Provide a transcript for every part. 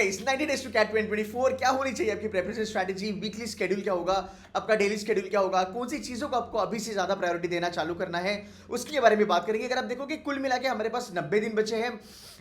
Guys 90 days to cat 2024 क्या होनी चाहिए आपकी प्रिपरेशन स्ट्रैटेजी, वीकली शेड्यूल क्या होगा, आपका डेली शेड्यूल क्या होगा, कौन सी चीज़ों को आपको अभी से ज़्यादा प्रायोरिटी देना चालू करना है, उसके बारे में बात करेंगे। अगर आप देखो कि कुल मिला के हमारे पास 90 दिन बचे हैं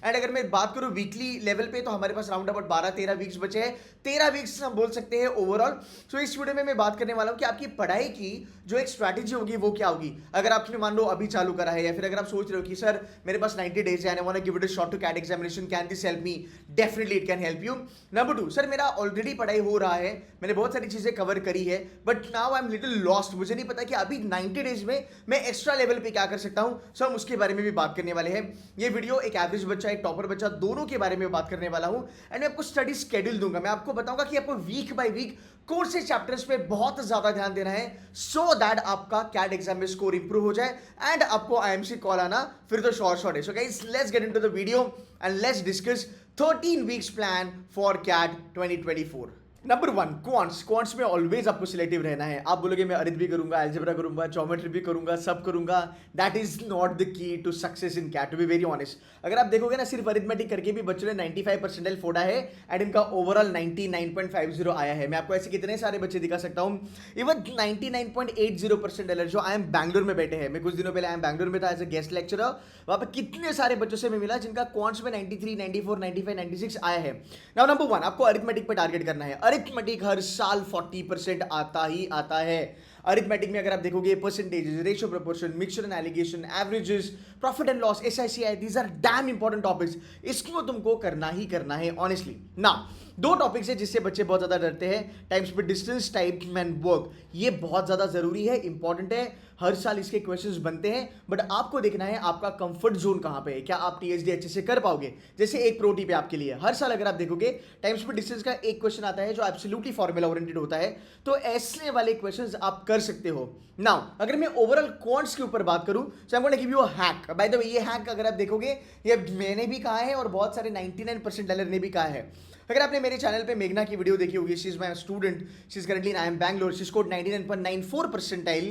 एंड अगर मैं बात करूं वीकली लेवल पे तो हमारे पास राउंड अबाउट 12-13 वीक्स बचे हैं। 13 वीक्स हम बोल सकते हैं ओवरऑल। सो इस वीडियो में मैं बात करने वाला हूं कि आपकी पढ़ाई की जो एक स्ट्रैटेजी होगी वो क्या होगी। अगर आपने मान लो अभी चालू करा है या फिर अगर आप सोच रहे हो कि सर मेरे पास 90 डेज है, I want to give it a shot to CAT examination, can this help me? Definitely it can help you. Number 2, sir मेरा ऑलरेडी पढ़ाई हो रहा है, मैंने बहुत सारी चीजें कवर करी है but now I am little lost, मुझे नहीं पता कि अभी 90 डेज में मैं एक्स्ट्रा लेवल पे क्या कर सकता हूं। सो हम उसके बारे में भी बात करने वाले हैं। ये वीडियो एक एवरेज बच्चा एक टॉपर बच्चा दोनों के बारे में बात करने वाला हूं एंड मैं आपको स्टडी शेड्यूल दूंगा। मैं आपको बताऊंगा कि आपको वीक बाय वीक कौन से चैप्टर्स पे बहुत ज्यादा ध्यान देना है सो दैट आपका कैट एग्जाम में स्कोर इंप्रूव हो जाए एंड आपको आईएमसी कॉल आना फिर तो शॉर्ट है। So guys let's get into the video and let's discuss 13 weeks plan for CAT 2024। Number 1, quants में ऑलवेज आपको सिलेक्टिव रहना है। आप बोलोगे मैं अरिथ भी करूंगा, अलजेब्रा करूंगा, ज्योमेट्री भी करूंगा, सब करूंगा, that is not the key to success in CAT, to be very honest. अगर आप देखोगे ना सिर्फ अरिथमेटिक करके भी बच्चों ने 95 परसेंटाइल फोड़ा है एंड इनका ओवरऑल 99.50 आया है। मैं आपको ऐसे कितने सारे बच्चे दिखा सकता हूँ, इवन 99.80 परसेंटाइल जो आई एम बैंगलोर में बैठे हैं। मैं कुछ दिनों पहले आई एम बैंगलोर में था एज अ गेस्ट लेक्चरर, वहां पर कितने सारे बच्चों से मैं मिला जिनका क्वांट्स में 93, 94, 95, 96 आया है। नाउ नंबर 1, आपको अरिथमेटिक पे टारगेट करना है। अरिथमेटिक हर साल 40% आता ही आता है। अरिथमेटिक में अगर आप देखोगे percentages, ratio proportion, mixture and alligation, averages, profit and loss, SI CI, these are damn important topics. इसको तुमको करना ही करना है ऑनेस्टली। ना दो टॉपिक्स है जिससे बच्चे बहुत ज्यादा डरते हैं, time speed distance, time and work. ये बहुत ज्यादा जरूरी है, इंपॉर्टेंट है, हर साल इसके क्वेश्चंस बनते हैं बट आपको देखना है आपका कंफर्ट जोन कहां पे है, क्या आप टीएचडी अच्छे से कर पाओगे। जैसे एक प्रो टिप है आपके लिए, हर साल अगर आप देखोगे टाइम स्पीड डिस्टेंस का एक क्वेश्चन आता है जो एब्सोल्युटली फॉर्मूला ओरिएंटेड होता है, तो ऐसे वाले क्वेश्चंस आप कर सकते हो। नाउ अगर मैं ओवरऑल क्वांट्स के ऊपर बात करूं so I am going to give you a hack. By the way ये हैक अगर आप देखोगे ये मैंने भी कहा है और बहुत सारे 99% ने भी कहा है। अगर आपने मेरे चैनल पे मेघना की वीडियो देखी होगी, she is my student, she is currently in I M Bangalore, she scored 99.94 percentile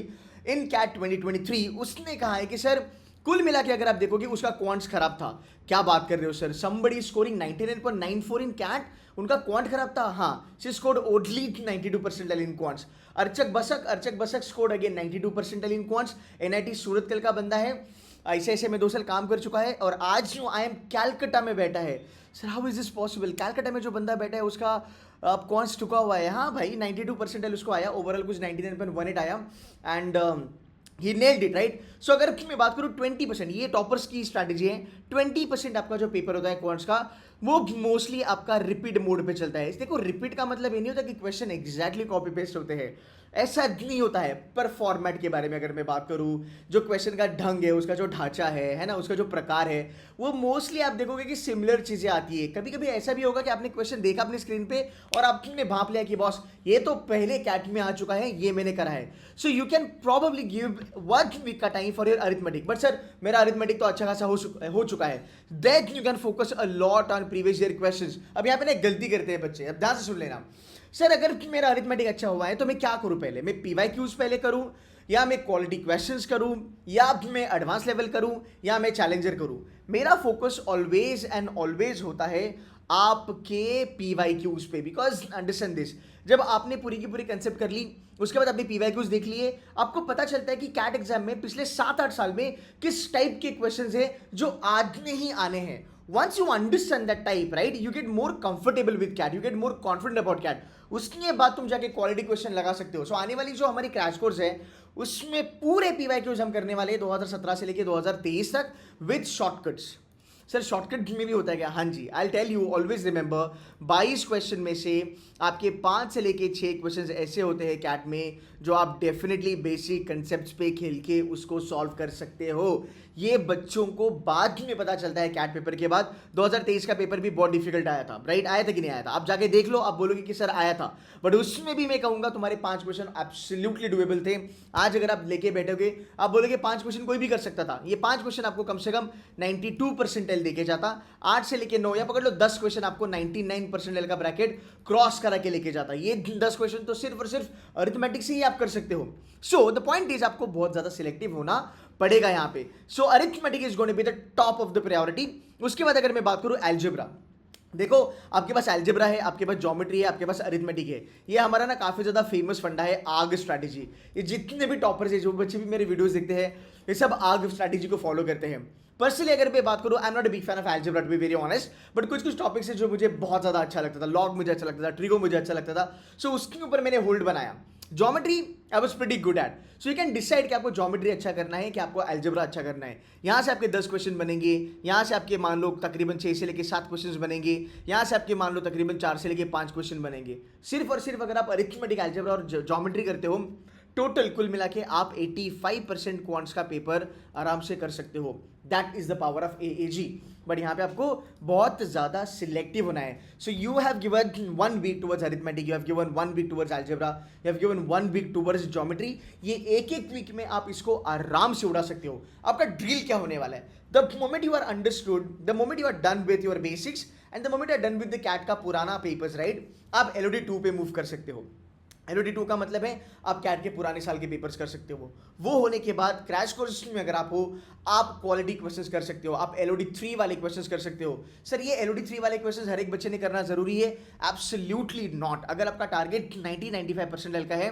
in CAT 2023। उसने कहा है कि सर कुल मिला के अगर आप देखोगे उसका क्वांट्स खराब था। क्या बात कर रहे हो sir, somebody scoring 99.94 in CAT, उनका क्वांट खराब था? हाँ, she scored only 92 percentile in quants. Archak Basak scored again 92 percentile in quants. NIT Surathkal का बंदा है, ऐसे ऐसे में 2 साल काम कर चुका है और आज जो आई एम कैलकटा में बैठा है। Sir how is this possible? Calcutta में जो बंदा बैठा है उसका अब क्वांट्स टुका हुआ है। हाँ भाई 92 परसेंटाइल उसको आया, ओवरऑल कुछ 99.18 आया and he nailed it, right. So अगर मैं बात करूँ 20%, ये टॉपर्स की स्ट्रैटेजी है। 20% आपका जो पेपर होता है क्वांट्स का वो मोस्टली आपका रिपीट मोड पे चलता है। देखो रिपीट का मतलब ये नहीं होता कि क्वेश्चन एग्जैक्टली कॉपी पेस्ट होते हैं, ऐसा नहीं होता है। पर फॉर्मेट के बारे में अगर मैं बात करूं, जो क्वेश्चन का ढंग है, उसका जो ढांचा है ना, उसका जो प्रकार है, वो मोस्टली आप देखोगे कि सिमिलर चीजें आती है। कभी कभी ऐसा भी होगा कि आपने क्वेश्चन देखा अपनी स्क्रीन पे और आपने भाप लिया कि बॉस ये तो पहले कैट में आ चुका है, ये मैंने करा है। So you can probably give 1 week का time for your arithmetic, but sir मेरा अरिथमेटिक तो अच्छा खासा हो चुका है, then you can focus a lot on previous year questions. अब यहाँ पे ना एक गलती करते हैं बच्चे, अब ध्यान से सुन लेना। सर अगर मेरा अरिथमेटिक अच्छा हुआ है तो मैं क्या करूं? पहले मैं पीवाईक्यूज पहले करूं या मैं क्वालिटी क्वेश्चंस करूं या मैं एडवांस लेवल करूं या मैं चैलेंजर करूं? मेरा फोकस ऑलवेज एंड ऑलवेज होता है आपके पीवाईक्यूज पे, बिकॉज अंडरस्टैंड दिस, जब आपने पूरी की पूरी कंसेप्ट कर ली उसके बाद आपने पीवाईक्यूज देख लिए, आपको पता चलता है कि कैट एग्जाम में पिछले 7-8 साल में किस टाइप के क्वेश्चंस है जो आज नहीं आने हैं। Once you understand that type, right, you get more comfortable with CAT, you get more confident about CAT. उसके बाद तुम जाके क्वालिटी क्वेश्चन लगा सकते हो। सो आने वाली जो हमारी क्रैश कोर्स है उसमें पूरे पीवाईक्यूज हम करने वाले हैं 2017 से लेके 2023 तक विद शॉर्टकट्स। सर शॉर्टकट में भी होता है क्या? हाँ जी, I tell you, always remember 22 question में से आपके 5 से लेके 6 क्वेश्चन ऐसे होते हैं कैट में जो आप डेफिनेटली बेसिक कंसेप्ट पे खेल के उसको सॉल्व कर सकते हो। ये बच्चों को बाद में पता चलता है कैट पेपर के बाद। 2023 का पेपर भी बहुत डिफिकल्ट आया था, राइट? आया था कि नहीं आया था? आप जाके देख लो, आप बोलोगे कि सर आया था, बट उसमें भी मैं कहूंगा तुम्हारे 5 क्वेश्चन एब्सोल्युटली डुएबल थे। आज अगर आप लेके बैठोगे आप बोलोगे 5 क्वेश्चन कोई भी कर सकता था, ये 5 क्वेश्चन आपको कम से कम 92 परसेंटाइल देके जाता। 8 से लेके 9 या पकड़ लो 10 क्वेश्चन आपको 99 परसेंटाइल का ब्रैकेट क्रॉस करा के लेके जाता। ये 10 क्वेश्चन तो सिर्फ और सिर्फ अरिथमेटिक से ही आप कर सकते हो। सो द पॉइंट इज आपको बहुत ज्यादा सिलेक्टिव होना पड़ेगा यहाँ पे। So arithmetic is going to be the top of the priority. उसके बाद अगर मैं बात करूं अलजेब्रा, देखो, आपके पास अलजेब्रा है, आपके पास ज्योमेट्री है, आपके पास अरिथमेटिक है। ये हमारा ना काफ़ी ज़्यादा फेमस फंडा है आग स्ट्रैटेजी। ये जितने भी टॉपर्स है, जो बच्चे भी मेरे वीडियोस देखते हैं, ये सब आग स्ट्रैटेजी को फॉलो करते हैं। पर्सनली अगर मैं बात करूँ, I am not a big fan of algebra to be very honest, but कुछ कुछ टॉपिक्स है जो मुझे बहुत ज़्यादा अच्छा लगता था। लॉग मुझे अच्छा लगता था, ट्रिगो मुझे अच्छा लगता था, सो उसके ऊपर मैंने होल्ड बनाया। Geometry I was pretty good at, so you can decide कि आपको ज्योमेट्री अच्छा करना है कि आपको अलजेब्रा अच्छा करना है। यहाँ से आपके 10 क्वेश्चन बनेंगे, यहाँ से आपके मान लो तकरीबन 6 से लेके 7 क्वेश्चन बनेंगे, यहाँ से आपके मान लो तकरीबन 4 से लेके 5 क्वेश्चन बनेंगे। सिर्फ और सिर्फ अगर आप अरिथमेटिक अलजेब्रा और ज्योमेट्री करते हो, टोटल कुल मिला के आप 85% क्वांट्स का पेपर आराम से कर सकते हो। That is the power of AAG। But यहाँ पे आपको बहुत ज़्यादा सिलेक्टिव होना है। So you have given 1 week towards arithmetic, you have given 1 week towards algebra, you have given 1 week towards geometry. ये एक एक वीक में आप इसको आराम से उड़ा सकते हो। आपका ड्रिल क्या होने वाला है? The moment you are understood, the moment you are done with your basics and the moment you are done with the CAT का पुराना पेपर्स, राइट, आप LOD 2 पे मूव कर सकते हो। LOD 2 का मतलब है आप कैट के पुराने साल के पेपर्स कर सकते हो। वो होने के बाद क्रैश कोर्स में अगर आप हो, आप क्वालिटी क्वेश्चंस कर सकते हो, आप LOD 3 वाले क्वेश्चंस कर सकते हो। सर ये LOD 3 वाले क्वेश्चंस हर एक बच्चे ने करना जरूरी है? Absolutely not. अगर आपका टारगेट 90-95% का है,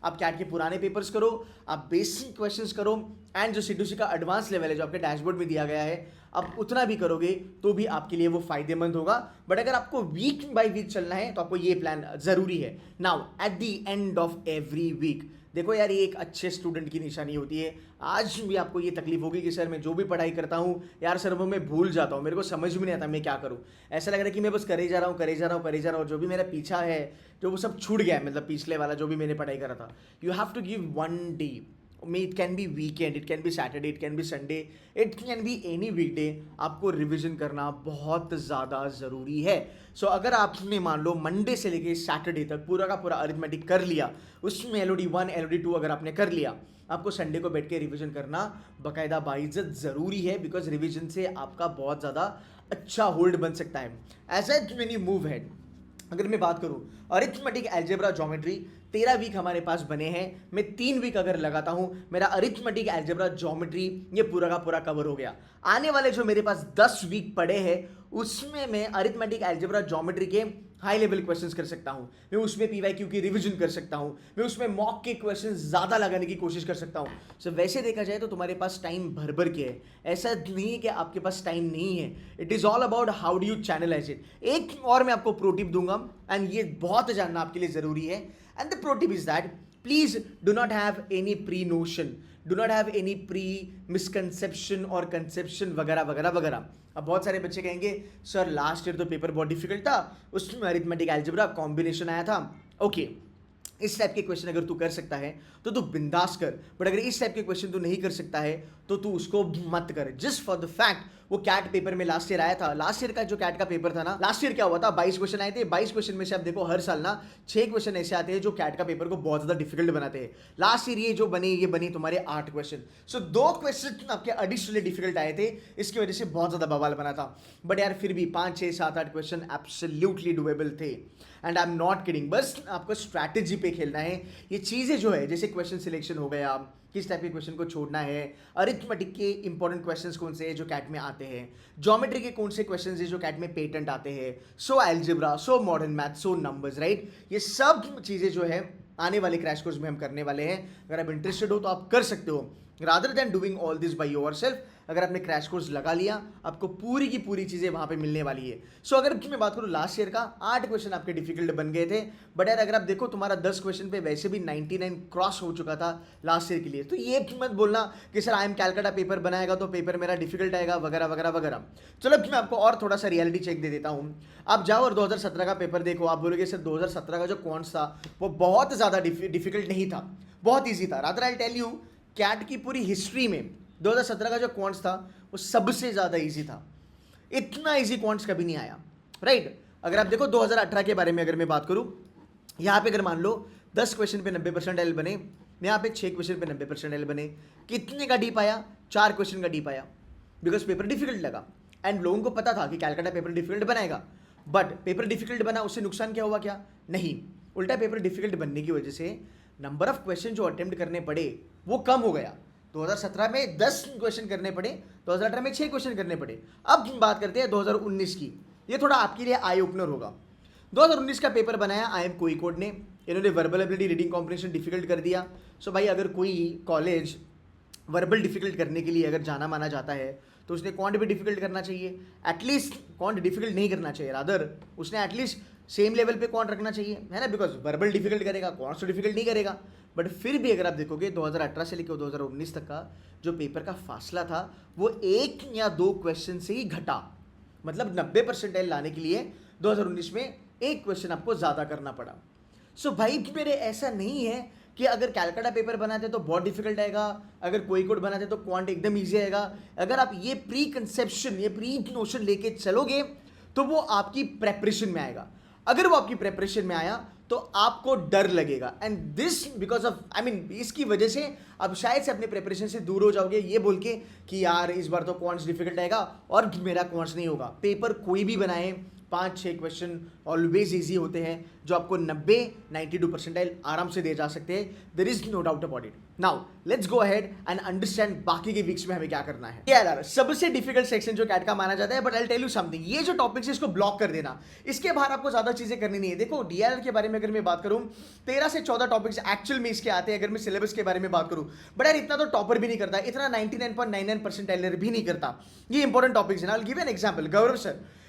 आप कैट के पुराने पेपर्स करो, आप बेसिक क्वेश्चंस करो, एंड जो C2C का एडवांस लेवल है जो आपके डैशबोर्ड में दिया गया है, आप उतना भी करोगे तो भी आपके लिए वो फायदेमंद होगा। बट अगर आपको वीक बाय वीक चलना है तो आपको ये प्लान जरूरी है। Now at the end of every week, देखो यार, ये एक अच्छे स्टूडेंट की निशानी होती है। आज भी आपको ये तकलीफ होगी कि सर मैं जो भी पढ़ाई करता हूँ यार सर वो मैं भूल जाता हूँ, मेरे को समझ में नहीं आता मैं क्या करूँ। ऐसा लग रहा है कि मैं बस करे जा रहा हूँ, करे जा रहा हूँ, करे जा रहा हूँ, जो भी मेरा पीछा है जो वो सब छूट गया है, मतलब पिछले वाला जो भी मैंने पढ़ाई करा था। You have to give 1 day, it can be weekend, it can be Saturday, it can be Sunday, it can be any weekday, आपको रिविजन करना बहुत ज़्यादा ज़रूरी है। सो अगर आपने मान लो मंडे से लेके सैटरडे तक पूरा का पूरा अरिथमेटिक कर लिया, उसमें LOD 1 LOD 2 अगर आपने कर लिया, आपको संडे को बैठ के रिविजन करना बाकायदा बाइज्जत ज़रूरी है, बिकॉज रिविजन से आपका बहुत ज़्यादा अच्छा होल्ड बन सकता है। As at many move head, अगर मैं बात करूं अरिथमेटिक अलजेब्रा ज्योमेट्री, 13 वीक हमारे पास बने हैं। मैं 3 वीक अगर लगाता हूं, मेरा अरिथमेटिक अलजेब्रा ज्योमेट्री ये पूरा का पूरा कवर हो गया। आने वाले जो मेरे पास 10 वीक पड़े हैं, उसमें मैं अरिथमेटिक अलजेब्रा ज्योमेट्री के हाई लेवल क्वेश्चंस कर सकता हूं, मैं उसमें PYQ की रिवीजन कर सकता हूं, मैं उसमें मॉक के क्वेश्चंस ज़्यादा लगाने की कोशिश कर सकता हूं। सो वैसे देखा जाए तो तुम्हारे पास टाइम भर भर के है, ऐसा नहीं है कि आपके पास टाइम नहीं है। It is all about how do you channelize it. एक और मैं आपको प्रो टिप दूंगा, एंड ये बहुत जानना आपके लिए ज़रूरी है, and the pro tip is that please do not have any pre notion, do not have any pre misconception और कंसेप्शन वगैरह वगैरह वगैरह। अब बहुत सारे बच्चे कहेंगे सर लास्ट ईयर तो पेपर बहुत डिफिकल्ट था, उसमें अरिथमेटिक अलजेब्रा कॉम्बिनेशन आया था। ओके, इस टाइप के क्वेश्चन अगर तू कर सकता है तो तू बिंदास कर, बट अगर इस टाइप के क्वेश्चन तू नहीं कर सकता है तो तू उसको मत कर। जस्ट फॉर द फैक्ट वो कैट पेपर में लास्ट ईयर आया था, लास्ट ईयर का जो कैट का पेपर था ना, लास्ट ईयर क्या हुआ था, 22 क्वेश्चन आए थे। 22 क्वेश्चन में से आप देखो हर साल ना 6 क्वेश्चन ऐसे आते हैं जो कैट का पेपर को बहुत ज्यादा डिफिकल्ट बनाते हैं। लास्ट ईयर ये जो बने ये बनी तुम्हारे 8 क्वेश्चन, सो 2 क्वेश्चन आपके एडिशनली डिफिकल्ट आए थे, इसकी वजह से बहुत ज्यादा बवाल बना था। बट यार फिर भी 5 6 7 8 क्वेश्चन एब्सोल्युटली डुएबल थे, and I am not kidding. बस आपको स्ट्रैटेजी पे खेलना है। ये चीज़ें जो है जैसे क्वेश्चन सिलेक्शन हो गया, किस टाइप के क्वेश्चन को छोड़ना है, अरिथमेटिक के इंपॉर्टेंट क्वेश्चंस कौन से हैं जो कैट में आते हैं, ज्योमेट्री के कौन से क्वेश्चंस हैं जो कैट में पेटेंट आते हैं, सो अलजेब्रा, सो मॉडर्न मैथ, सो नंबर्स, राइट, ये सब चीज़ें जो है आने वाले क्रैश कोर्स में हम करने वाले हैं। अगर आप इंटरेस्टेड हो तो आप कर सकते हो, rather than doing all this by yourself. अगर आपने क्रैश कोर्स लगा लिया, आपको पूरी की पूरी चीज़ें वहाँ पे मिलने वाली है। सो अगर मैं बात करूँ लास्ट ईयर का, 8 क्वेश्चन आपके डिफिकल्ट बन गए थे, बट यार अगर आप देखो तुम्हारा 10 क्वेश्चन पे वैसे भी 99 क्रॉस हो चुका था लास्ट ईयर के लिए। तो ये मत बोलना कि सर IIM कैलकाटा पेपर बनाएगा तो पेपर मेरा डिफिकल्ट आएगा वगैरह वगैरह वगैरह। चलो मैं आपको और थोड़ा सा रियलिटी चेक दे देता हूँ। आप जाओ और 2017 का पेपर देखो, आप बोलोगे सर 2017 का जो क्वांट्स था वो बहुत ज़्यादा डिफिकल्ट नहीं था, बहुत ईजी था। Rather I tell you, CAT की पूरी हिस्ट्री में 2017 का जो क्वांट्स था वो सबसे ज़्यादा इजी था। इतना इजी क्वांट्स कभी नहीं आया, राइट। अगर आप देखो 2018 के बारे में अगर मैं बात करूं, यहाँ पे अगर मान लो 10 क्वेश्चन पे 90% बने, यहाँ पे 6 क्वेश्चन पे 90% बने, कितने का डीप आया? 4 क्वेश्चन का डीप आया, बिकॉज पेपर डिफिकल्ट लगा एंड लोगों को पता था कि कैलकाटा पेपर डिफिकल्ट बनाएगा। बट पेपर डिफिकल्ट बना, उससे नुकसान क्या हुआ? क्या नहीं, उल्टा पेपर डिफिकल्ट बनने की वजह से नंबर ऑफ क्वेश्चन जो अटेम्प्ट करने पड़े वो कम हो गया। 2017 में 10 क्वेश्चन करने पड़े, 2018 में 6 क्वेश्चन करने पड़े। अब बात करते हैं 2019 की। ये थोड़ा आपके लिए आई ओपनर होगा। 2019 का पेपर बनाया IIM कोझिकोड ने, इन्होंने verbal ability reading comprehension difficult कर दिया। सो भाई अगर कोई कॉलेज वर्बल डिफिकल्ट करने के लिए अगर जाना माना जाता है तो उसने क्वांट भी डिफिकल्ट करना चाहिए, एटलीस्ट क्वांट डिफिकल्ट नहीं करना चाहिए, रादर उसने एटलीस्ट सेम लेवल पे क्वांट रखना चाहिए, है ना, बिकॉज वर्बल डिफिकल्ट करेगा क्वांट तो डिफिकल्ट नहीं करेगा। बट फिर भी अगर आप देखोगे 2018 से लेकर 2019 तक का जो पेपर का फासला था वो 1 या 2 क्वेश्चन से ही घटा, मतलब 90 परसेंटाइल लाने के लिए 2019 में 1 क्वेश्चन आपको ज़्यादा करना पड़ा। सो भाई मेरे ऐसा नहीं है कि अगर कैलकाटा पेपर बनाते तो बहुत डिफिकल्ट आएगा, अगर कोझिकोड बनाते तो क्वांट एकदम ईजी आएगा। अगर आप ये प्री कंसेप्शन, ये प्री नोशन लेके चलोगे तो वो आपकी प्रेपरेशन में आएगा। अगर वो आपकी प्रेपरेशन में आया तो आपको डर लगेगा, एंड दिस बिकॉज ऑफ इसकी वजह से अब शायद से अपने प्रेपरेशन से दूर हो जाओगे, ये बोल के कि यार इस बार तो क्वांट्स डिफिकल्ट आएगा और मेरा क्वांट्स नहीं होगा। पेपर कोई भी बनाए 5-6 क्वेश्चन ऑलवेज इजी होते हैं जो आपको 90-92 परसेंटाइल आराम से दे जा सकते हैं। There is no doubt about it. Now let's go ahead and understand बाकी के वीक्स में हमें क्या करना है। यार सबसे डिफिकल्ट सेक्शन जो कैट का माना जाता है, but I tell you something, ये जो टॉपिक्स है इसको ब्लॉक कर देना, इसके बाहर आपको ज्यादा चीजें करनी नहीं है। देखो डीएलआर के बारे में अगर मैं बात करूं 13 से 14 टॉपिक्स एक्चुअल में इसके आते हैं। अगर मैं सिलेबस के बारे में बात करूं, बट यार इतना तो टॉपर भी नहीं करता, इतना 99.99 परसेंटाइल भी नहीं करता। ये इंपॉर्टेंट टॉपिक्स है ना। I will give an example.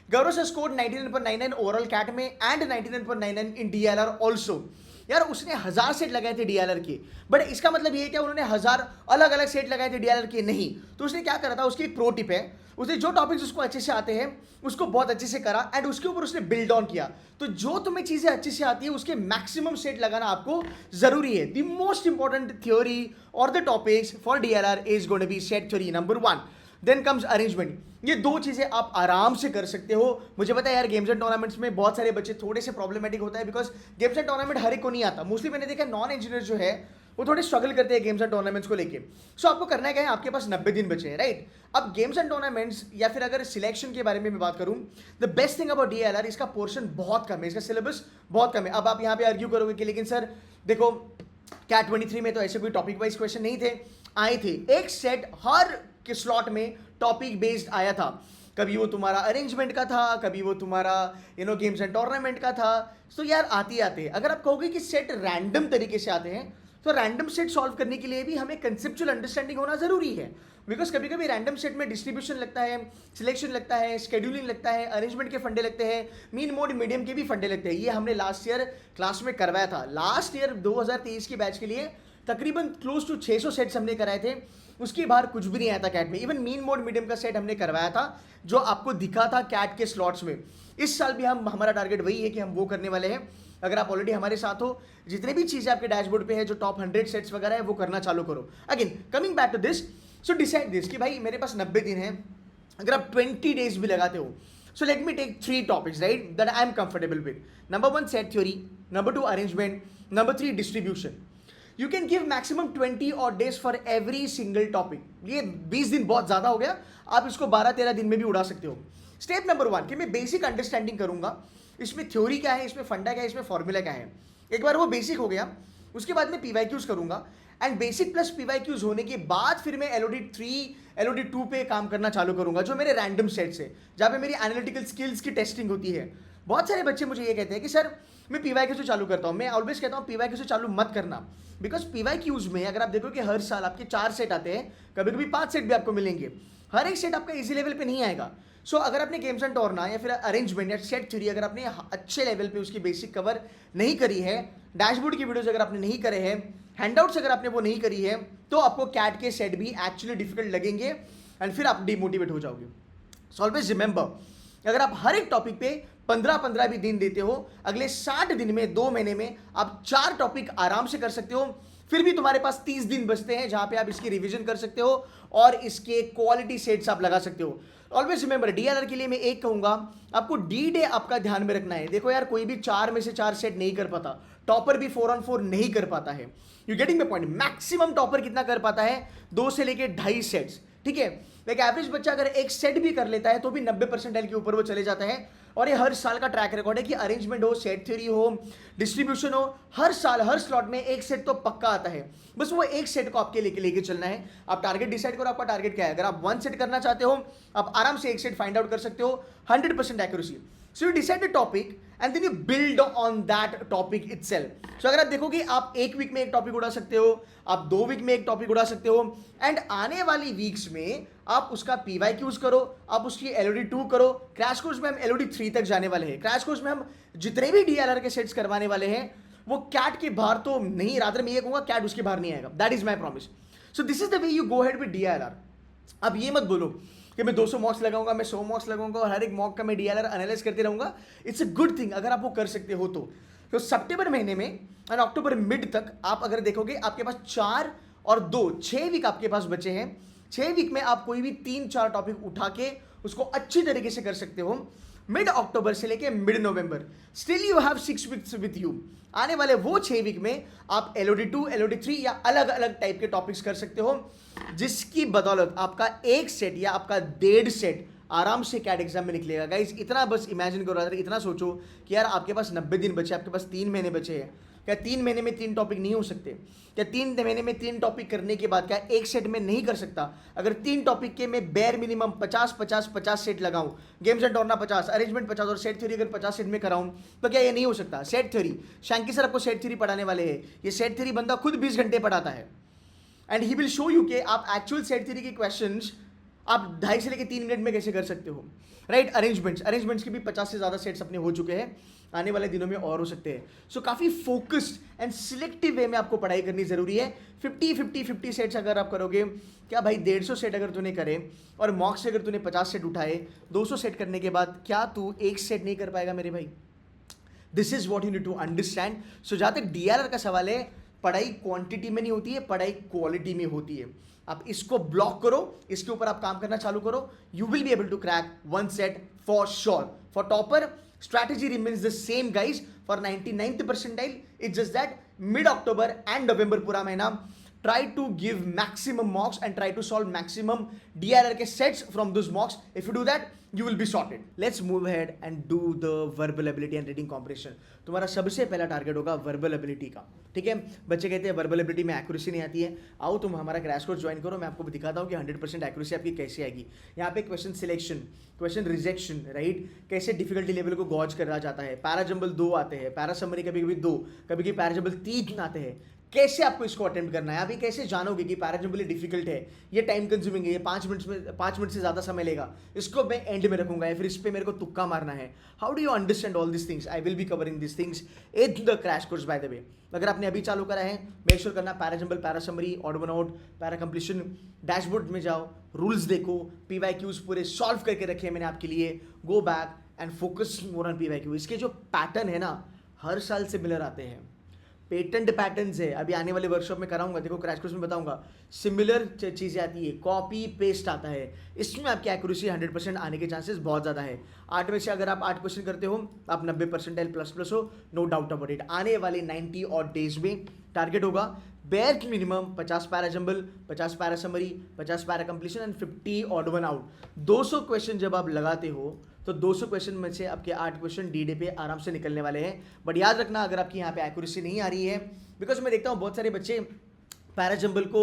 Gaurav sir scored 99.99 overall CAT में एंड 99.99 इन डीएलआर ऑल्सो। यार उसने 1000 सेट लगाए थे डीएलआर के, बट इसका मतलब ये क्या उन्होंने 1000 अलग अलग सेट लगाए थे डीएलआर के? नहीं। तो उसने क्या करा था, उसकी एक प्रो टिप है, उसने जो टॉपिक्स उसको अच्छे से आते हैं उसको बहुत अच्छे से करा एंड उसके ऊपर उसने बिल्ड ऑन किया। तो जो तुम्हें चीजें अच्छे से आती है उसके मैक्सिमम सेट लगाना आपको जरूरी है। द मोस्ट इंपॉर्टेंट थ्योरी और the topics for DLR is going to be set theory number 1, then comes arrangement. ये 2 चीजें आप आराम से कर सकते हो। मुझे पता है यार गेम्स एंड टूर्नामेंट्स में बहुत सारे बच्चे थोड़े से प्रॉब्लमेटिक होता है, बिकॉज गेम्स एंड टूर्नामेंट हर एक को नहीं आता। मोस्टली मैंने देखा नॉन इंजीनियर जो है वो थोड़े स्ट्रगल करते हैं गेम्स एंड टूर्नामेंट्स को लेके। सो आपको करना है क्या है, आपके पास 90 दिन बचे हैं, राइट। अब गेम्स एंड टूर्नामेंट्स या फिर अगर सिलेक्शन के बारे में मैं बात करूं, the best thing about DLR, इसका पोर्शन बहुत कम है, इसका सिलेबस बहुत कम है। अब आप यहाँ पे आर्ग्यू करोगे कि लेकिन सर देखो कैट 23 में तो ऐसे कोई टॉपिक वाइज क्वेश्चन नहीं थे, आए थे एक सेट हर के स्लॉट में टॉपिक बेस्ड आया था। कभी वो तुम्हारा अरेंजमेंट का था, कभी वो तुम्हारा गेम्स एंड टूर्नामेंट का था। तो यार आते आते अगर आप कहोगे कि सेट रैंडम तरीके से आते हैं तो रैंडम सेट सॉल्व करने के लिए भी हमें कंसेप्चुअल अंडरस्टैंडिंग होना जरूरी है। बिकॉज कभी कभी रैंडम सेट में डिस्ट्रीब्यूशन लगता है, सिलेक्शन लगता है, शेड्यूलिंग लगता है, अरेंजमेंट के फंडे लगते हैं, मीन मोड मीडियम के भी फंडे लगते हैं। ये हमने लास्ट ईयर क्लास में करवाया था। लास्ट ईयर 2023 की बैच के लिए तकरीबन क्लोज टू 600 सेट्स हमने कराए थे, उसके बाहर कुछ भी नहीं आया था कैट में। इवन मीन मोड मीडियम का सेट हमने करवाया था जो आपको दिखा था कैट के स्लॉट्स में। इस साल भी हमारा टारगेट वही है कि हम वो करने वाले हैं। अगर आप ऑलरेडी हमारे साथ हो, जितने भी चीज़ें आपके डैशबोर्ड पे है जो टॉप 100 सेट्स वगैरह है वो करना चालू करो। Again coming back to this, so decide this कि भाई मेरे पास 90 दिन है, अगर आप 20 डेज भी लगाते हो, so let me take 3 topics right that I am comfortable with. Number 1 set theory, number 2 arrangement, number 3 distribution. You can give maximum 20 और days for every single topic. ये 20 दिन बहुत ज़्यादा हो गया, आप इसको 12-13 दिन में भी उड़ा सकते हो। स्टेप नंबर 1 कि मैं बेसिक अंडरस्टैंडिंग करूंगा, इसमें थ्योरी क्या है, इसमें फंडा क्या है, इसमें फॉर्मूला क्या है। एक बार वो बेसिक हो गया, उसके बाद मैं पीवाईक्यूज करूंगा, एंड बेसिक प्लस पीवाईक्यूज होने के बाद फिर मैं एलओडी 3 एलओडी 2 पे काम करना चालू करूंगा, जो मेरे रैंडम सेट्स है, जहाँ पे मेरी एनालिटिकल स्किल्स की टेस्टिंग होती है। बहुत सारे बच्चे मुझे ये कहते हैं कि सर मैं पीवाईक्यू से चालू करता हूँ। मैं ऑलवेज कहता हूँ पीवाईक्यू से चालू मत करना, बिकॉज पीवाईक्यूज में अगर आप देखो कि हर साल आपके 4 सेट आते हैं, कभी कभी 5 सेट भी आपको मिलेंगे, हर एक सेट आपका इजी लेवल पे नहीं आएगा। सो अगर आपने गेम्स एंड टूर्ना या फिर अरेंजमेंट या सेट थ्योरी अगर आपने अच्छे लेवल पे उसकी बेसिक कवर नहीं करी है, डैशबोर्ड की वीडियोज अगर आपने नहीं करे हैं, हैंडआउट्स अगर आपने वो नहीं करी है, तो आपको कैट के सेट भी एक्चुअली डिफिकल्ट लगेंगे एंड फिर आप डिमोटिवेट हो जाओगे। सो ऑलवेज रिमेंबर, अगर आप हर एक टॉपिक पे 15-15 भी दिन देते हो, अगले 60 दिन में 2 महीने में आप 4 टॉपिक आराम से कर सकते हो। फिर भी तुम्हारे पास 30 दिन बचते हैं जहां पे आप इसकी रिवीजन कर सकते हो और इसके क्वालिटी सेट्स आप लगा सकते हो। ऑलवेज रिमेंबर, डीएलआर के लिए मैं एक कहूंगा, आपको डी डे आपका ध्यान में रखना है। देखो यार, कोई भी 4 में से 4 सेट नहीं कर पाता, टॉपर भी 4 on 4 नहीं कर पाता है। You getting my point? Maximum topper कितना कर पाता है? 2 से लेके 2.5 सेट्स, ठीक है। एक एवरेज बच्चा अगर एक सेट भी कर लेता है तो भी 90 परसेंटाइल के ऊपर वो चले जाता है। और ये हर साल का ट्रैक रिकॉर्ड है कि अरेंजमेंट हो, सेट थ्योरी हो, डिस्ट्रीब्यूशन हो, हर साल हर स्लॉट में एक सेट तो पक्का आता है। बस वो एक सेट को आपके लेके चलना है। आप टारगेट डिसाइड करो, आपका टारगेट क्या है। अगर आप 1 सेट करना चाहते हो, आप आराम से एक सेट फाइंड आउट कर सकते हो, 100% accuracy. So you decide the topic and then you build on that topic itself. So अगर आप देखोगे, आप एक वीक में एक टॉपिक उड़ा सकते हो, आप 2 वीक में एक टॉपिक उड़ा सकते हो, एंड आने वाली वीक्स में आप उसका PYQs करो, आप उसकी LOD 2 करो। क्रैश कोर्स में हम LOD 3 तक जाने वाले हैं। क्रैश कोर्स में हम जितने भी DLR के सेट्स करवाने वाले हैं वो कैट के बाहर तो नहीं, रादर मैं ये कहूंगा कैट उसके बाहर नहीं आएगा। That is my promise. So this is the way you go head with DLR। अब ये मत बोलो कि मैं 200 मॉक्स लगाऊंगा, मैं 100 मॉक्स लगाऊंगा और हर एक मॉक का मैं DLR एनालाइज करते रहूंगा। इट्स अ गुड थिंग अगर आप वो कर सकते हो तो सितंबर महीने में और अक्टूबर मिड तक आप अगर देखोगे, आपके पास 4 और 2 6 वीक आपके पास बचे हैं। 6 वीक में आप कोई भी 3-4 टॉपिक उठा के उसको अच्छी तरीके से कर सकते हो। मिड अक्टूबर से लेके mid November still you have 6 weeks with you. आने वाले वो 6 वीक में आप LOD 2, LOD 3 या अलग अलग टाइप के टॉपिक्स कर सकते हो, जिसकी बदौलत आपका एक सेट या आपका 1.5 सेट आराम से कैट एग्जाम में निकलेगा। गाइस इतना बस इमेजिन करो, इतना सोचो कि यार आपके पास 90 दिन बचे, आपके पास 3 महीने बचे हैं। क्या 3 महीने में 3 टॉपिक नहीं हो सकते? क्या 3 महीने में 3 टॉपिक करने के बाद क्या एक सेट में नहीं कर सकता? अगर 3 टॉपिक के मैं बेयर मिनिमम 50 सेट लगाऊं, गेम्स एंड टॉर्ना 50, अरेंजमेंट 50 और सेट थ्योरी अगर 50 सेट में कराऊं, तो क्या ये नहीं हो सकता? सेट थ्योरी, शैंकी सर आपको सेट थ्योरी पढ़ाने वाले हैं। ये सेट थ्योरी बंदा खुद 20 घंटे पढ़ाता है and he will show you कि आप एक्चुअल सेट थ्योरी के क्वेश्चंस आप 2.5 से लेकर 3 मिनट में कैसे कर सकते हो, राइट। अरेंजमेंट्स के भी 50 से ज़्यादा सेट्स अपने हो चुके हैं, आने वाले दिनों में और हो सकते हैं। सो काफ़ी फोकस्ड एंड सिलेक्टिव वे में आपको पढ़ाई करनी जरूरी है। 50 सेट्स अगर आप करोगे, क्या भाई 150 सेट अगर तूने करे और मॉक से अगर तूने 50 सेट उठाए, 200 सेट करने के बाद क्या तू एक सेट नहीं कर पाएगा मेरे भाई? This is what you need to understand. So जहाँ तक DLR का सवाल है, पढ़ाई क्वांटिटी में नहीं होती है, पढ़ाई क्वालिटी में होती है। आप इसको ब्लॉक करो, इसके ऊपर आप काम करना चालू करो, you will be able to crack 1 set for sure. For topper strategy remains the same guys for 99th percentile. It's just that mid October and November पूरा महीना try to give maximum mocks and try to solve maximum DLR के sets from those mocks. If you do that, you will be sorted. Let's move ahead and do the verbal ability and reading comprehension. तुम्हारा सबसे पहला target होगा verbal ability का, ठीक है। बच्चे कहते हैं वर्बल एबिलिटी में एक्यूरेसी नहीं आती है। आओ तुम हमारा क्रैश कोर्स ज्वाइन करो, मैं आपको दिखाता हूँ कि 100% एक्यूरेसी आपकी कैसे आएगी। यहाँ पे question selection, question rejection, right, कैसे डिफिकल्टी लेवल को गॉज करा जाता है। पैराजंबल 2 आते हैं, पैरा समरी कभी कभी 2, कभी कभी पैराजंबल 3 आते हैं। कैसे आपको इसको अटेम्प्ट करना है, आप ये कैसे जानोगे कि पैराजंबल डिफिकल्ट है, ये टाइम कंज्यूमिंग है, ये 5 मिनट से ज़्यादा समय लेगा, इसको मैं एंड में रखूंगा या फिर इस पर मेरे को तुक्का मारना है। How do you understand all this things? I will be covering this things in the crash course bye the वे। अगर आपने अभी चालू करा है, मेक श्योर करना parajumble, para summary, odd one out, para completion, dashboard में जाओ, रूल्स देखो, PYQs पूरे सॉल्व करके रखे हैं मैंने आपके लिए। Go back and focus more on PYQ। इसके जो पैटर्न है ना, हर साल सिमिलर आते हैं, पेटेंट पैटर्न्स है। अभी आने वाले वर्कशॉप में कराऊंगा, देखो क्रैश कोर्स में बताऊंगा, सिमिलर चीज़ें आती है, कॉपी पेस्ट आता है। इसमें आपकी एक्यूरेसी 100% आने के चांसेस बहुत ज़्यादा है। 8 में से अगर आप 8 क्वेश्चन करते हो, आप 90% प्लस हो, नो डाउट अबाउट इट। आने वाले 90 और डेज में टारगेट होगा bare minimum 50 parajumble, 50 para summary, 50 para completion and 50 odd one out. 200 question जब आप लगाते हो तो 200 क्वेश्चन में से आपके 8 क्वेश्चन D-Day पे आराम से निकलने वाले हैं। बट याद रखना, अगर आपकी यहाँ पे एक्यूरेसी नहीं आ रही है, बिकॉज मैं देखता हूँ बहुत सारे बच्चे पैराजंबल को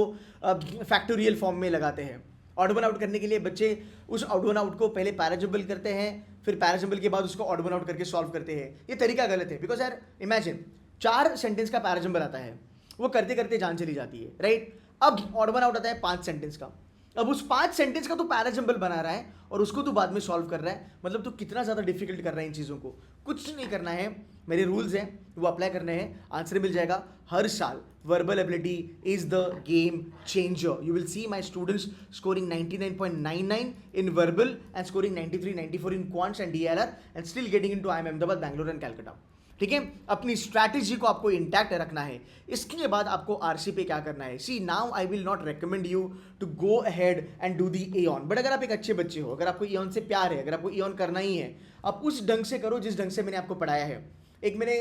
फैक्टोरियल फॉर्म में लगाते हैं। ऑड वन आउट करने के लिए बच्चे उस ऑड वन आउट को पहले पैराजंबल करते हैं, फिर पैराजंबल के बाद उसको ऑड वन आउट करके सॉल्व करते हैं। ये तरीका गलत है, बिकॉज यार इमेजिन 4 सेंटेंस का पैराजंबल आता है, वो करते करते जान चली जाती है, राइट। अब ऑड वन आउट आता है 5 सेंटेंस का, अब उस 5 सेंटेंस का तो पैराजंबल बना रहा है और उसको तो बाद में सॉल्व कर रहा है। मतलब तो कितना ज़्यादा डिफिकल्ट कर रहा है इन चीज़ों को। कुछ नहीं करना है, मेरे रूल्स हैं वो अप्लाई करने हैं, आंसर मिल जाएगा हर साल। Verbal ability is the game changer. You will see my students scoring 99.99 in verbal and scoring 93-94 in quants and DLR and still getting in to IIM Ahmedabad, Bangalore and Calcutta, ठीक है। अपनी स्ट्रैटेजी को आपको इंटैक्ट रखना है। इसके बाद आपको RC पे क्या करना है? See now I will not recommend you to go ahead and do the एऑन, बट अगर आप एक अच्छे बच्चे हो, अगर आपको एऑन से प्यार है, अगर आपको एऑन करना ही है, आप उस ढंग से करो जिस ढंग से मैंने आपको पढ़ाया है। एक मैंने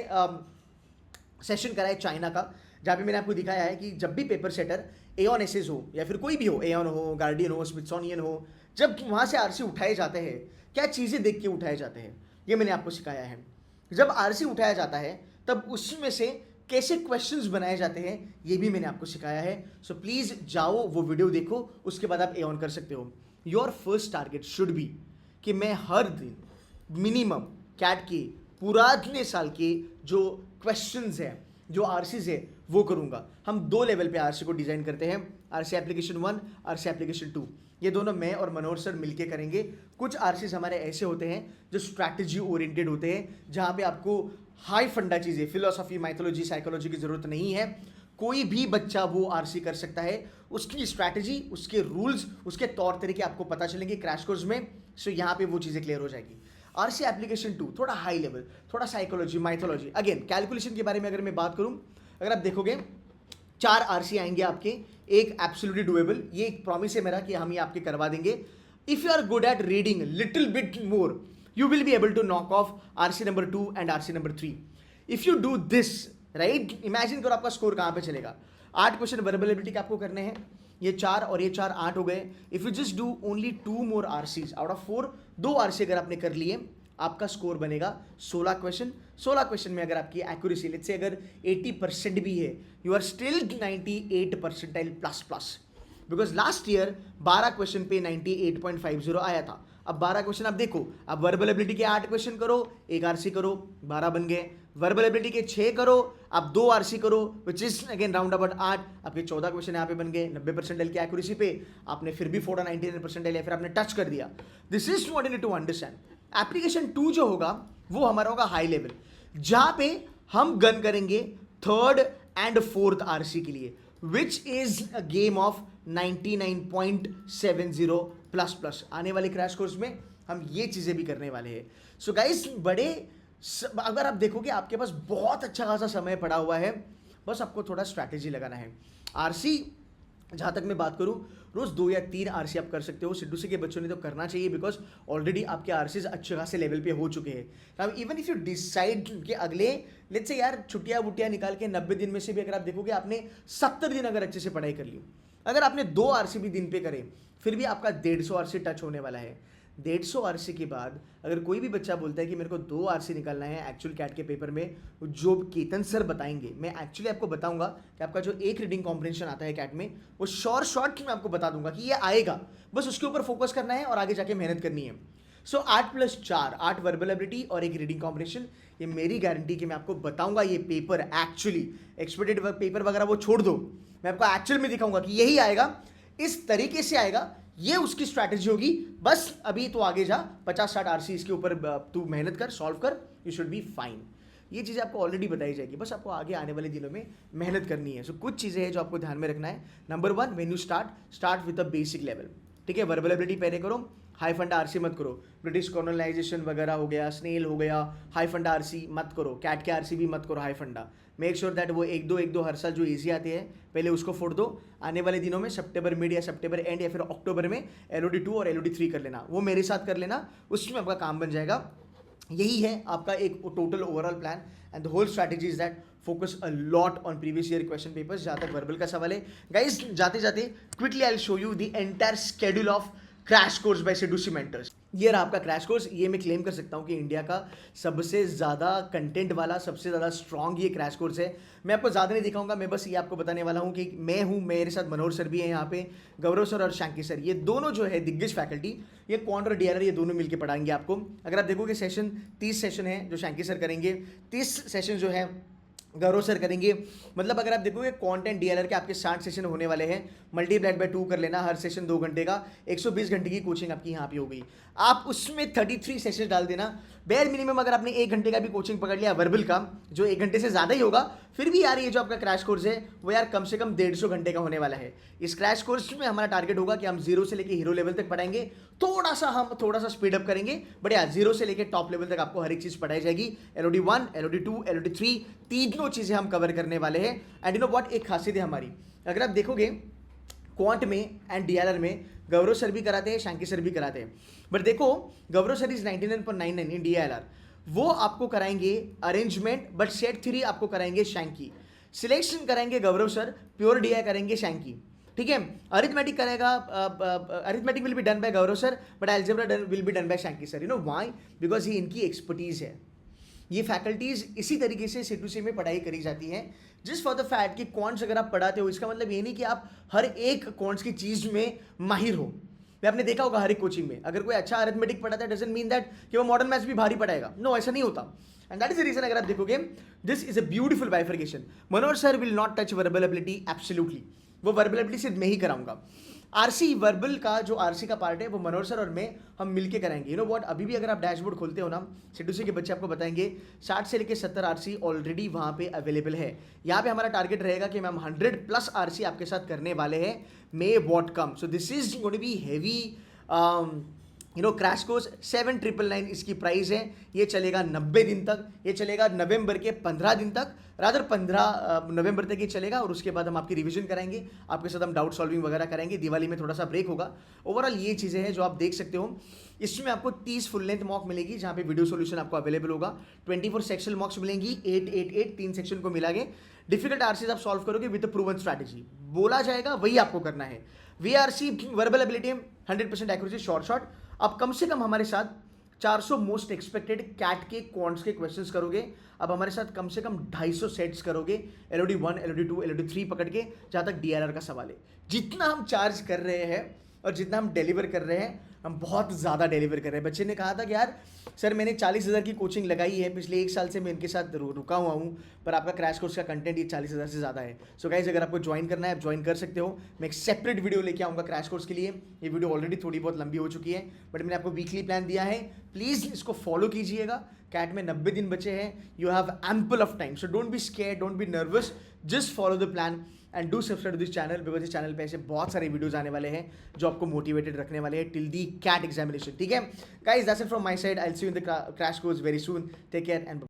सेशन करा है चाइना का, जहाँ पे मैंने आपको दिखाया है कि जब भी पेपर सेटर एऑन एसेस हो या फिर कोई भी हो, एऑन हो, गार्डियन हो, स्मिथसोनियन हो, जब वहाँ से RC उठाए जाते हैं, क्या चीज़ें देख के उठाए जाते हैं? ये मैंने आपको सिखाया है। जब आरसी उठाया जाता है तब उसमें से कैसे क्वेश्चंस बनाए जाते हैं ये भी मैंने आपको सिखाया है। सो प्लीज जाओ वो वीडियो देखो, उसके बाद आप ए ऑन कर सकते हो। Your first target should be कि मैं हर दिन मिनिमम कैट के पुराने साल के जो क्वेश्चंस है, जो आरसीज है वो करूंगा। हम 2 लेवल पे आरसी को डिजाइन करते हैं, आरसी एप्लीकेशन 1, आरसी एप्लीकेशन 2। ये दोनों मैं और मनोज सर मिलके करेंगे। कुछ आरसीज हमारे ऐसे होते हैं जो स्ट्रैटेजी ओरिएंटेड होते हैं, जहां पे आपको हाई फंडा चीजें, फिलोसॉफी, माइथोलॉजी, साइकोलॉजी की जरूरत नहीं है। कोई भी बच्चा वो आरसी कर सकता है। उसकी स्ट्रैटेजी, उसके रूल्स, उसके तौर तरीके आपको पता चलेंगे क्रैश कोर्स में। सो यहाँ पे वो चीजें क्लियर हो जाएगी। आरसी एप्लीकेशन 2 थोड़ा हाई लेवल, थोड़ा साइकोलॉजी, माइथोलॉजी, अगेन कैलकुलेशन के बारे में अगर मैं बात करूं, अगर आप देखोगे 4 आरसी आएंगे आपके, एक एब्सोल्युटली डुएबल, ये एक प्रॉमिस है मेरा कि हम ये आपके करवा देंगे। If you are good at reading little bit more, you will be able to knock off RC number 2 and RC number 3. If you do this, right, imagine करो आपका स्कोर कहाँ पे चलेगा। 8 क्वेश्चन वर्बल एबिलिटी के आपको करने हैं, ये 4 और ये 4, 8 हो गए। If you just do only 2 more RCs out of 4, 2 RC अगर आपने कर लिए, आपका स्कोर बनेगा 16 क्वेश्चन। 16 क्वेश्चन में अगर आपकी एक्यूरेसी लेट्स से अगर 80% भी है, you are still 98 percentile plus plus. Because last year 12 question पे 98.50 आया था। अब 12 क्वेश्चन आप देखो, अब वर्बल एबिलिटी के 8 क्वेश्चन करो, एक आरसी करो, 12 बन गए। वर्बल एबिलिटी के 6 करो, आप 2 आरसी करो, which is again round about 8, आपके 14 क्वेश्चन यहाँ पे बन गए। 90% की एक्यूरेसी पे आपने फिर भी 99% या फिर आपने टच कर दिया। This is what you need to understand. Application 2 जो होगा वो हमारा होगा हाई लेवल, जहां पे हम गन करेंगे 3rd and 4th आरसी के लिए, which is a game of 99.70 plus plus. आने वाले क्रैश कोर्स में हम ये चीजें भी करने वाले हैं। सो गाइस, अगर आप देखोगे आपके पास बहुत अच्छा खासा समय पड़ा हुआ है, बस आपको थोड़ा स्ट्रैटेजी लगाना है। आरसी जहां तक मैं बात करूं, रोज 2 या 3 आरसी आप कर सकते हो। सिद्धू सी के बच्चों ने तो करना चाहिए, बिकॉज ऑलरेडी आपके आरसीज अच्छे खासे लेवल पे हो चुके हैं। इवन इफ यू डिसाइड कि अगले लेट्स से यार छुट्टियां वुट्टियां निकाल के 90 दिन में से भी अगर आप देखोगे आपने 70 दिन अगर अच्छे से पढ़ाई कर ली, अगर आपने 2 आरसी भी दिन पे करे, फिर भी आपका 150 आरसी टच होने वाला है। 150 आरसी के बाद अगर कोई भी बच्चा बोलता है कि मेरे को 2 आरसी निकालना है एक्चुअल कैट के पेपर में, जो केतन सर बताएंगे, मैं एक्चुअली आपको बताऊंगा कि आपका जो एक रीडिंग कॉम्प्रिहेंशन आता है कैट में, वो शॉर्ट में आपको बता दूंगा कि ये आएगा, बस उसके ऊपर फोकस करना है और आगे जाके मेहनत करनी है। सो 8+4, 8 वर्बल एबिलिटी और एक रीडिंग कॉम्प्रिहेंशन, ये मेरी गारंटी कि मैं आपको बताऊंगा ये पेपर एक्चुअली एक्सपेक्टेड पेपर वगैरह वो छोड़ दो, मैं आपको एक्चुअल में दिखाऊंगा कि यही आएगा, इस तरीके से आएगा, ये उसकी स्ट्रैटेजी होगी। बस अभी तो आगे जा 50-60 आरसी इसके ऊपर तू मेहनत कर, सॉल्व कर, यू शुड बी फाइन। ये चीज़ें आपको ऑलरेडी बताई जाएगी, बस आपको आगे आने वाले दिनों में मेहनत करनी है। सो कुछ चीज़ें हैं जो आपको ध्यान में रखना है। Number 1, when you start with the basic level, ठीक है। वर्बल एबिलिटी पहले करो, हाई फंडा आरसी मत करो। ब्रिटिश कॉलोनाइजेशन वगैरह हो गया, स्नेल हो गया, हाई फंडा आरसी मत करो। कैट के आरसी भी मत करो हाई फंडा। मेक श्योर दैट वो एक दो हर साल जो ईजी आते हैं पहले उसको फोड़ दो। आने वाले दिनों में सितंबर मिड या सितंबर एंड या फिर अक्टूबर में LOD 2 और LOD 3 कर लेना, वो मेरे साथ कर लेना, उसमें आपका काम बन जाएगा। यही है आपका एक total overall plan and the whole strategy is that focus a lot on previous year question papers. जहाँ तक वर्बल का सवाल है गाइज, जाते जाते quickly I will show you the entire schedule of crash course by Sidhu C mentors. ये रहा आपका क्रैश कोर्स। ये मैं क्लेम कर सकता हूँ कि इंडिया का सबसे ज़्यादा कंटेंट वाला, सबसे ज़्यादा स्ट्रॉन्ग ये क्रैश कोर्स है। मैं आपको ज़्यादा नहीं दिखाऊंगा, मैं बस ये आपको बताने वाला हूँ कि मैं हूँ, मेरे साथ मनोहर सर भी हैं यहाँ पे, गौरव सर और शैंकी सर, ये दोनों जो है दिग्गज फैकल्टी, ये क्वांट और DLR ये दोनों मिलकर पढ़ाएंगे आपको। अगर आप देखोगे सेशन 30 सेशन है जो शैंकी सर करेंगे, 30 सेशन जो है गौरव सर करेंगे। मतलब अगर आप देखोगे कंटेंट DLR के आपके 60 सेशन होने वाले हैं, मल्टीप्लाइड बाय 2 कर लेना, हर सेशन 2 घंटे का, 120 घंटे की कोचिंग आपकी यहाँ पे हो गई। आप उसमें 33 सेशन डाल देना, बेयर मिनिमम अगर आपने 1 घंटे का भी कोचिंग पकड़ लिया वर्बल का, जो 1 घंटे से ज़्यादा ही होगा, फिर भी यार ये जो आपका क्रैश कोर्स है वो यार कम से कम 150 घंटे का होने वाला है। इस क्रैश कोर्स में हमारा टारगेट होगा कि हम 0 से लेकर हीरो लेवल तक पढ़ाएंगे। थोड़ा सा स्पीड अप करेंगे, बट यार 0 से लेकर टॉप लेवल तक आपको हर एक चीज़ पढ़ाई जाएगी। LOD 1, LOD 2, LOD 3, तीनों चीज़ें हम कवर करने वाले हैं। एंड यू नो व्हाट, एक खासियत है हमारी, अगर आप देखोगे क्वांट में एंड DLR में गौरव सर भी कराते हैं, शैंकी सर भी कराते हैं, बट देखो गौरव सर इज 99.99 इन DLR, वो आपको कराएंगे अरेंजमेंट, बट सेट 3 आपको कराएंगे शैंकी, सिलेक्शन कराएंगे गौरव सर, प्योर DI करेंगे शैंकी, ठीक है। अरिथमेटिक करेगा, arithmetic will be done by Gaurav sir, but algebra will be done by Shanky sir. You know why? Because ये इनकी एक्सपर्टीज है। ये फैकल्टीज इसी तरीके से C2C में पढ़ाई करी जाती हैं, जिस फॉर द फैक्ट कि क्वांट्स अगर आप पढ़ाते हो, इसका मतलब ये नहीं कि आप हर एक क्वांट्स की चीज में माहिर हो। आपने देखा होगा हर एक कोचिंग में अगर कोई अच्छा अरिथमेटिक पढ़ाता है, डजंट मीन दैट कि वो मॉडर्न मैथ्स भी भारी पढ़ाएगा। नो, ऐसा नहीं होता। And that is the reason, अगर आप देखोगे, this is a beautiful bifurcation. Manoj sir will not touch verbal ability, absolutely. वो वर्बल एबिलिटी सिर्फ मैं ही कराऊंगा। आरसी वर्बल का जो आरसी का पार्ट है वो मनोज सर और मैं हम मिलके कराएंगे। यू नो व्हाट, अभी भी अगर आप डैशबोर्ड खोलते हो ना, C2C के बच्चे आपको बताएंगे 60 से लेकर 70 आरसी ऑलरेडी वहाँ पे अवेलेबल है। यहाँ पे हमारा टारगेट रहेगा कि मैम 100+ आरसी आपके साथ करने वाले हैं, may what come. So this is going to be heavy, you know, crash course. 7,999 इसकी प्राइस है। ये चलेगा 90 दिन तक, ये चलेगा नवंबर के 15 दिन तक, रादर 15 नवंबर तक ये चलेगा। और उसके बाद हम आपकी रिवीजन कराएंगे, आपके साथ हम डाउट सॉल्विंग वगैरह करेंगे। दिवाली में थोड़ा सा ब्रेक होगा। ओवरऑल ये चीज़ें हैं जो आप देख सकते हो। इसमें आपको 30 फुल लेंथ मॉक मिलेगी, जहाँ पे वीडियो सोल्यूशन आपको अवेलेबल होगा। 24 सेक्शनल मॉक्स मिलेंगी, 8 3 सेक्शन को मिला के। डिफिकल्ट आरसीज आप सॉल्व करोगे विद प्रूवन स्ट्रैटेजी। बोला जाएगा वही आपको करना है। VRC verbal ability 100% accuracy, short. आप कम से कम हमारे साथ 400 मोस्ट एक्सपेक्टेड कैट के क्वांट्स के क्वेश्चंस करोगे। अब हमारे साथ कम से कम 250 सेट्स करोगे, LOD 1, LOD 2, LOD 3 पकड़ के, जहाँ तक DRR का सवाल है। जितना हम चार्ज कर रहे हैं और जितना हम डिलीवर कर रहे हैं, हम बहुत ज़्यादा डिलीवर कर रहे हैं। बच्चे ने कहा था कि यार सर मैंने 40,000 की कोचिंग लगाई है, पिछले 1 साल से मैं इनके साथ रुका हुआ हूँ, पर आपका क्रैश कोर्स का कंटेंट ये 40,000 से ज़्यादा है। सो गाइज, अगर आपको ज्वाइन करना है आप ज्वाइन कर सकते हो। मैं एक सेपरेट वीडियो लेके आऊँगा क्रैश कोर्स के लिए। ये वीडियो ऑलरेडी थोड़ी बहुत लंबी हो चुकी है, बट मैंने आपको वीकली प्लान दिया है। प्लीज़ इसको फॉलो कीजिएगा। कैट में 90 दिन बचे हैं, you have ample of time. So don't be scared, don't be nervous, just follow the plan and do subscribe to this channel, because इस चैनल पे ऐसे बहुत सारे वीडियोस आने वाले हैं जो आपको मोटिवेटेड रखने वाले हैं टिल दी कैट एग्जामिनेशन। ठीक है guys, that's it from my side. I will see you in the crash course very soon. Take care and